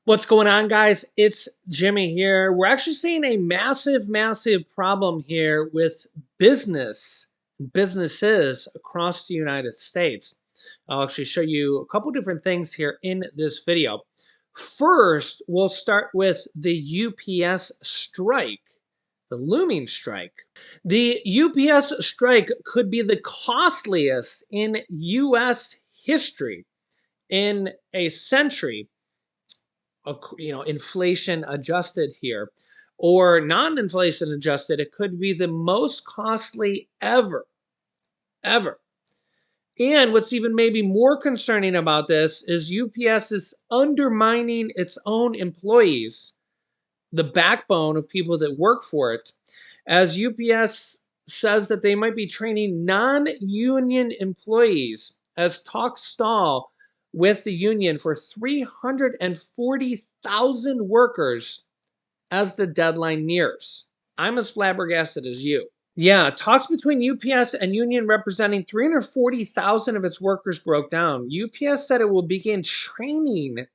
What's going on, guys? It's Jimmy here. We're actually seeing a massive problem here with businesses across the United States. I'll actually show you a couple different things here in this video. First, we'll start with the UPS strike, the looming strike. The UPS strike could be the costliest in US history in a century, inflation adjusted here, or non-inflation adjusted. It could be the most costly ever. And what's even maybe more concerning about this is UPS is undermining its own employees, the backbone of people that work for it, as UPS says that they might be training non-union employees as talks stall with the union for 340,000 workers as the deadline nears. I'm as flabbergasted as you. Yeah, talks between UPS and union representing 340,000 of its workers broke down. UPS said it will begin training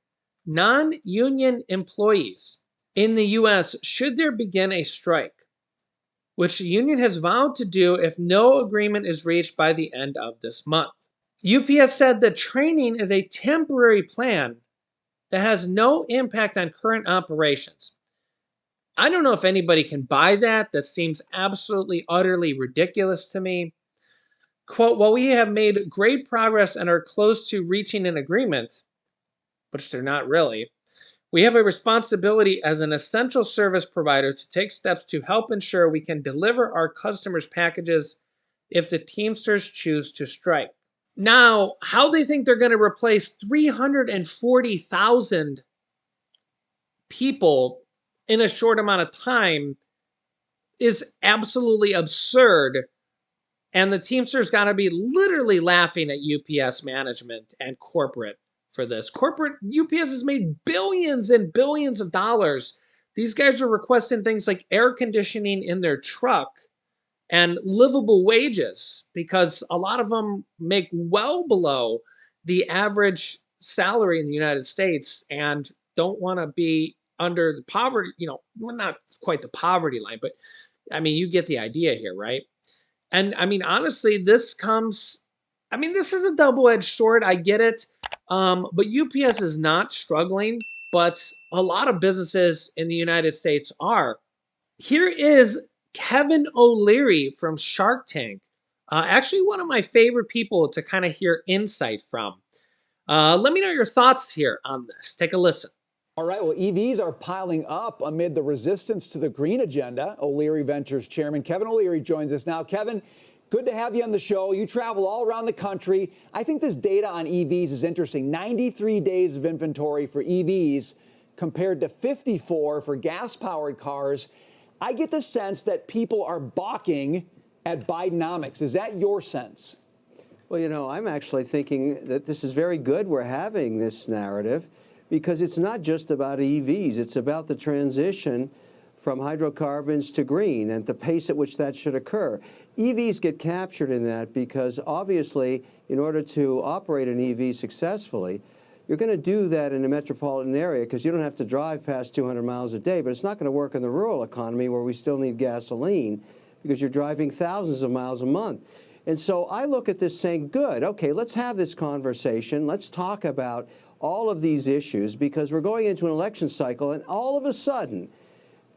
non-union employees in the US should there begin a strike, which the union has vowed to do if no agreement is reached by the end of this month. UPS said the training is a temporary plan that has no impact on current operations. I don't know if anybody can buy that. That seems absolutely, utterly ridiculous to me. Quote, while we have made great progress and are close to reaching an agreement, which they're not really, we have a responsibility as an essential service provider to take steps to help ensure we can deliver our customers' packages if the Teamsters choose to strike. Now, how they think they're going to replace 340,000 people in a short amount of time is absolutely absurd. And the Teamsters got to be literally laughing at UPS management and corporate for this. Corporate UPS has made billions and billions of dollars. These guys are requesting things like air conditioning in their truck and livable wages because a lot of them make well below the average salary in the United States and don't want to be under the poverty, well, not quite the poverty line, but I mean, you get the idea here, right? And I mean, honestly, this is a double-edged sword. I get it. But UPS is not struggling, but a lot of businesses in the United States are. Here is Kevin O'Leary from Shark Tank. Actually, one of my favorite people to kind of hear insight from. Let me know your thoughts here on this. Take a listen. All right, well, EVs are piling up amid the resistance to the green agenda. O'Leary Ventures chairman Kevin O'Leary joins us now. Kevin, good to have you on the show. You travel all around the country. I think this data on EVs is interesting. 93 days of inventory for EVs compared to 54 for gas-powered cars. I get the sense that people are balking at Bidenomics. Is that your sense? Well, I'm actually thinking that this is very good we're having this narrative, because it's not just about EVs. It's about the transition from hydrocarbons to green and the pace at which that should occur. EVs get captured in that because obviously, in order to operate an EV successfully, you're going to do that in a metropolitan area because you don't have to drive past 200 miles a day, but it's not going to work in the rural economy where we still need gasoline because you're driving thousands of miles a month. And so I look at this saying, good, okay, let's have this conversation. Let's talk about all of these issues because we're going into an election cycle, and all of a sudden,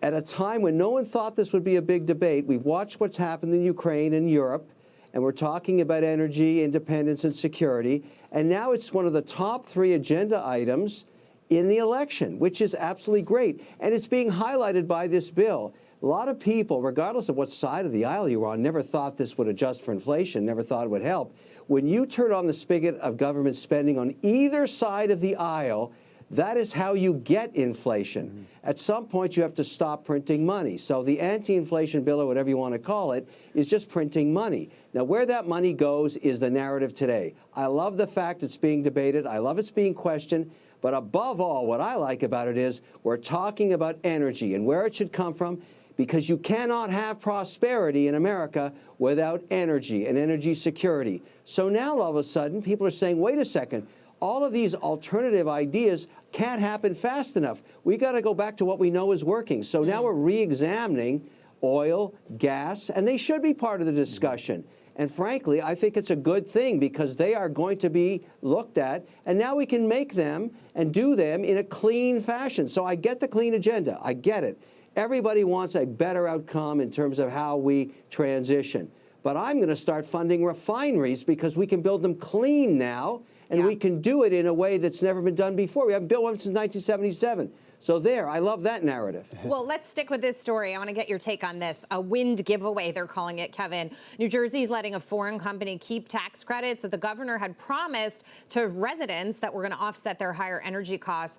at a time when no one thought this would be a big debate, we've watched what's happened in Ukraine and Europe, and we're talking about energy, independence, and security, and now it's one of the top 3 agenda items in the election, which is absolutely great, and it's being highlighted by this bill. A lot of people, regardless of what side of the aisle you were on, never thought this would adjust for inflation, never thought it would help. When you turn on the spigot of government spending on either side of the aisle, that is how you get inflation. At some point, you have to stop printing money. So the anti-inflation bill, or whatever you want to call it, is just printing money. Now, where that money goes is the narrative today. I love the fact it's being debated. I love it's being questioned. But above all, what I like about it is we're talking about energy and where it should come from, because you cannot have prosperity in America without energy and energy security. So now all of a sudden people are saying, wait a second, All of these alternative ideas can't happen fast enough. We got to go back to what we know is working. So now we're re-examining oil, gas, and they should be part of the discussion. And frankly, I think it's a good thing because they are going to be looked at, and now we can make them and do them in a clean fashion. So I get the clean agenda. I get it. Everybody wants a better outcome in terms of how we transition. But I'm going to start funding refineries because we can build them clean now, and we can do it in a way that's never been done before. We haven't built one since 1977. So there, I love that narrative. Well, let's stick with this story. I want to get your take on this. A wind giveaway, they're calling it, Kevin. New Jersey's letting a foreign company keep tax credits that the governor had promised to residents that were going to offset their higher energy costs.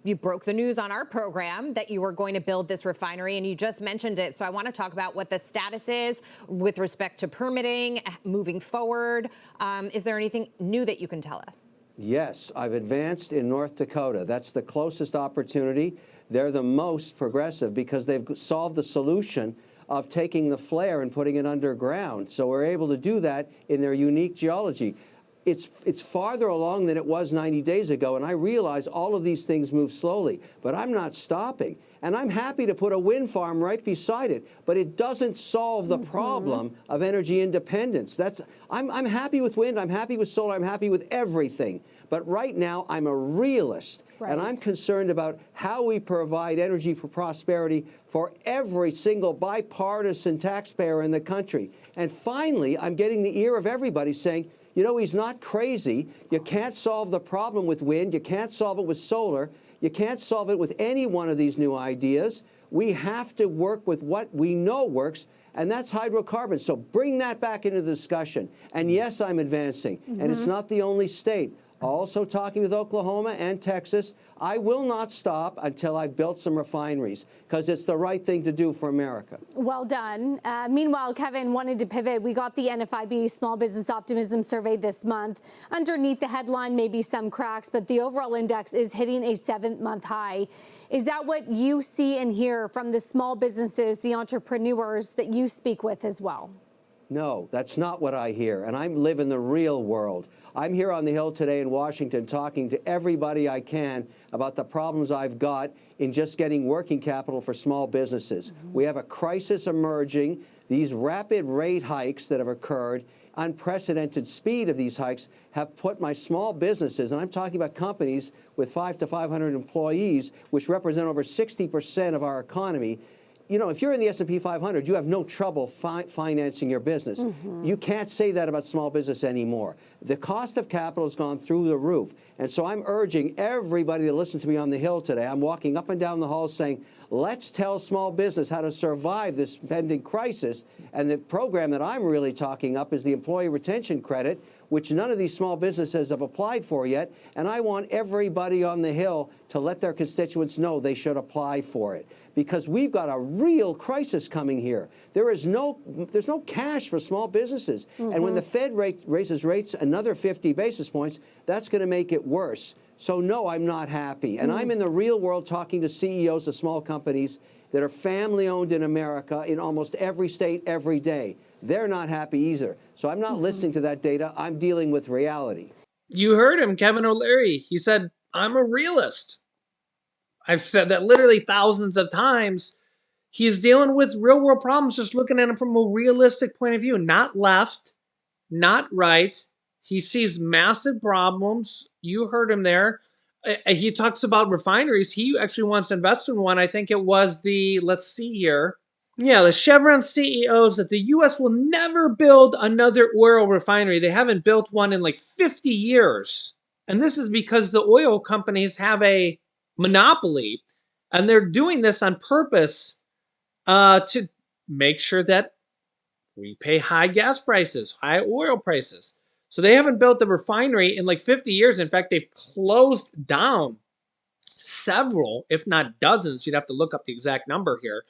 You broke the news on our program that you were going to build this refinery, and you just mentioned it. So I want to talk about what the status is with respect to permitting, moving forward. Is there anything new that you can tell us? Yes, I've advanced in North Dakota. That's the closest opportunity. They're the most progressive because they've solved the solution of taking the flare and putting it underground. So we're able to do that in their unique geology. It's farther along than it was 90 days ago, and I realize all of these things move slowly, but I'm not stopping. And I'm happy to put a wind farm right beside it, but it doesn't solve the problem of energy independence. I'm happy with wind, I'm happy with solar, I'm happy with everything. But right now, I'm a realist, and I'm concerned about how we provide energy for prosperity for every single bipartisan taxpayer in the country. And finally, I'm getting the ear of everybody saying, you know, he's not crazy. You can't solve the problem with wind. You can't solve it with solar. You can't solve it with any one of these new ideas. We have to work with what we know works, and that's hydrocarbons. So bring that back into the discussion. And yes, I'm advancing. And it's not the only state. Also talking with Oklahoma and Texas. I will not stop until I've built some refineries because it's the right thing to do for America. Well done. Meanwhile, Kevin, wanted to pivot. We got the NFIB Small Business Optimism Survey this month. Underneath the headline, maybe some cracks, but the overall index is hitting a 7-month high. Is that what you see and hear from the small businesses, the entrepreneurs that you speak with as well? No, that's not what I hear. And I live in the real world. I'm here on the Hill today in Washington talking to everybody I can about the problems I've got in just getting working capital for small businesses. We have a crisis emerging. These rapid rate hikes that have occurred, unprecedented speed of these hikes, have put my small businesses, and I'm talking about companies with 5 to 500 employees, which represent over 60% of our economy. You know, if you're in the S&P 500, you have no trouble financing your business. You can't say that about small business anymore. The cost of capital has gone through the roof. And so I'm urging everybody to listen to me on the Hill today. I'm walking up and down the hall saying, let's tell small business how to survive this pending crisis. And the program that I'm really talking up is the Employee Retention Credit, which none of these small businesses have applied for yet. And I want everybody on the Hill to let their constituents know they should apply for it. Because we've got a real crisis coming here. There's no cash for small businesses. And when the Fed raises rates another 50 basis points, that's going to make it worse. So no, I'm not happy. And I'm in the real world talking to CEOs of small companies that are family-owned in America in almost every state every day. They're not happy either. So I'm not listening to that data. I'm dealing with reality. You heard him, Kevin O'Leary. He said, I'm a realist. I've said that literally thousands of times. He's dealing with real world problems, just looking at them from a realistic point of view, not left, not right. He sees massive problems. You heard him there. He talks about refineries. He actually wants to invest in one. I think it was let's see here. Yeah, the Chevron CEOs that the U.S. will never build another oil refinery. They haven't built one in like 50 years. And this is because the oil companies have a monopoly, and they're doing this on purpose to make sure that we pay high gas prices, high oil prices. So they haven't built the refinery in like 50 years. In fact, they've closed down several, if not dozens. You'd have to look up the exact number here.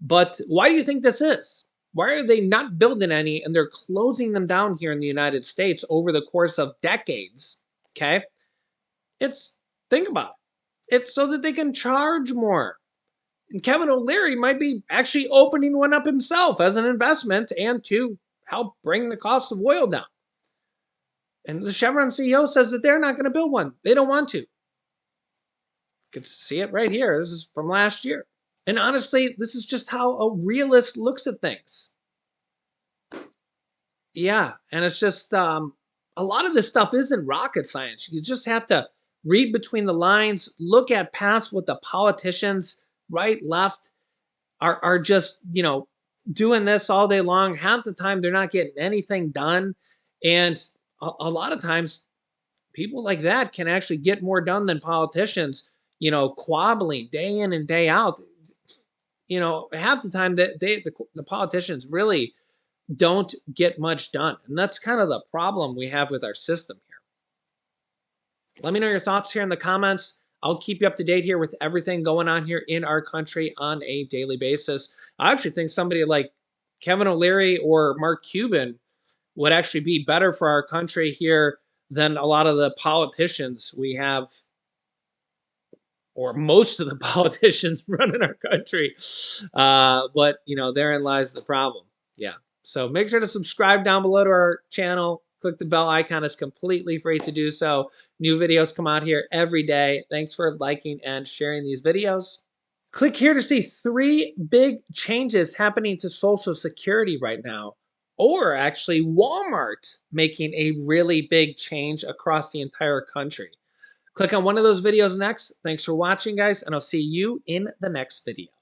But why do you think this is? Why are they not building any and they're closing them down here in the United States over the course of decades? Okay? Think about it. It's so that they can charge more. And Kevin O'Leary might be actually opening one up himself as an investment and to help bring the cost of oil down. And the Chevron CEO says that they're not going to build one. They don't want to. You can see it right here. This is from last year. And honestly, this is just how a realist looks at things. Yeah, and it's just a lot of this stuff isn't rocket science. You just have to read between the lines, look at past what the politicians, right, left, are just, doing this all day long. Half the time they're not getting anything done. And a lot of times people like that can actually get more done than politicians, quabbling day in and day out. Half the time that the politicians really don't get much done. And that's kind of the problem we have with our system here. Let me know your thoughts here in the comments. I'll keep you up to date here with everything going on here in our country on a daily basis. I actually think somebody like Kevin O'Leary or Mark Cuban would actually be better for our country here than a lot of the politicians we have, or most of the politicians running our country. But, therein lies the problem. Yeah. So make sure to subscribe down below to our channel. Click the bell icon. It's completely free to do so. New videos come out here every day. Thanks for liking and sharing these videos. Click here to see 3 big changes happening to Social Security right now. Or actually Walmart making a really big change across the entire country. Click on one of those videos next. Thanks for watching, guys, and I'll see you in the next video.